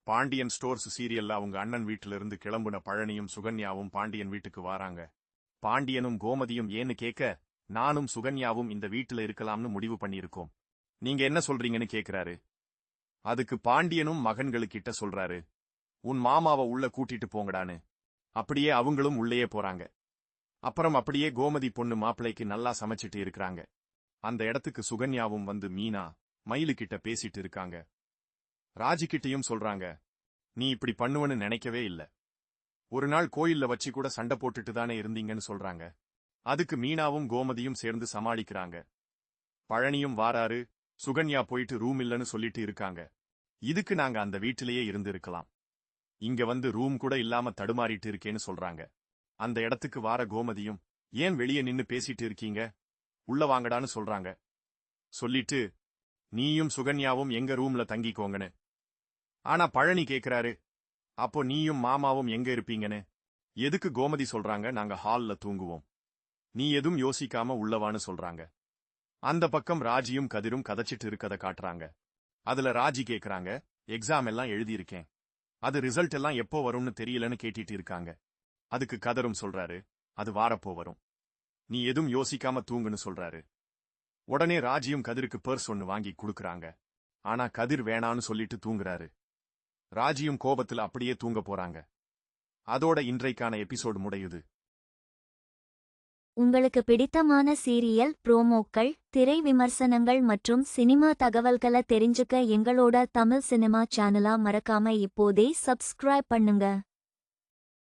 Pandian stores சீரியல்ல அவங்க அண்ணன் வீட்டுல இருந்து கிளம்புன பழனியும் சுகன்யாவும் பாண்டியன் வீட்டுக்கு வாராங்க. பாண்டியனும் கோமதியும் ஏன்னு கேட்க, நானும் சுகன்யாவும் இந்த வீட்டுல இருக்கலாம்னு முடிவு பண்ணியிருக்கோம். நீங்க என்ன சொல்றீங்கன்னு கேக்குறாரு. அதுக்கு பாண்டியனும் மகன்களுக்கிட்ட சொல்றாரு, உன் மாமாவை உள்ள கூட்டிட்டு போங்கடான்னு. அப்படியே அவங்களும் உள்ளேயே போறாங்க. அப்புறம் அப்படியே கோமதி பொண்ணு மாப்பிளைக்கு நல்லா சமைச்சிட்டு இருக்கிறாங்க. அந்த இடத்துக்கு சுகன்யாவும் வந்து மீனா மயிலுக்கிட்ட பேசிட்டு இருக்காங்க. ராஜிக்கிட்டையும் சொல்றாங்க, நீ இப்படி பண்ணுவன்னு நினைக்கவே இல்ல. ஒரு நாள் கோயில்ல வச்சு கூட சண்டை போட்டுட்டு தானே இருந்தீங்கன்னு சொல்றாங்க. அதுக்கு மீனாவும் கோமதியும் சேர்ந்து சமாளிக்கிறாங்க. பழனியும் வாராரு, சுகன்யா போயிட்டு ரூம் இல்லன்னு சொல்லிட்டு இருக்காங்க. இதுக்கு நாங்க அந்த வீட்டிலேயே இருந்து இருக்கலாம். இங்க வந்து ரூம் கூட இல்லாம தடுமாறிட்டு இருக்கேன்னு சொல்றாங்க. அந்த இடத்துக்கு வார கோமதியும், ஏன் வெளியே நின்னு பேசிட்டு இருக்கீங்க, உள்ள வாங்கடான்னு சொல்றாங்க. சொல்லிட்டு, நீயும் சுகன்யாவும் எங்க ரூம்ல தங்கிக்கோங்கன்னு. ஆனா பழனி கேக்குறாரு, அப்போ நீயும் மாமாவும் எங்க இருப்பீங்கன்னு. எதுக்கு கோமதி சொல்றாங்க, நாங்க ஹால்ல தூங்குவோம். நீ எதுவும் யோசிக்காம உள்ளவான்னு சொல்றாங்க. அந்த பக்கம் ராஜியும் கதிரும் கதைச்சிட்டு இருக்கத காட்டுறாங்க. அதுல ராஜி கேக்குறாங்க, எக்ஸாம் எல்லாம் எழுதியிருக்கேன், அது ரிசல்ட் எல்லாம் எப்போ வரும்னு தெரியலன்னு கேட்டிட்டு இருக்காங்க. அதுக்கு கதரும் சொல்றாரு, அது வாரப்போ வரும், நீ எதுவும் யோசிக்காம தூங்குன்னு சொல்றாரு. உடனே ராஜியும் கதிருக்கு பர்ஸ் ஒன்னு வாங்கி கொடுக்கறாங்க. ஆனா கதிர் வேணான்னு சொல்லிட்டு தூங்குறாரு. ராஜியும் கோபத்துல அப்படியே தூங்க போறாங்க. அதோட இன்றைக்கான எபிசோடு முடியுது. உங்களுக்கு பிடித்தமான சீரியல் ப்ரோமோக்கள், திரை விமர்சனங்கள் மற்றும் சினிமா தகவல்களை தெரிஞ்சுக்க எங்களோட தமிழ் சினிமா சேனலை மறக்காம இப்போதே சப்ஸ்கிரைப் பண்ணுங்க.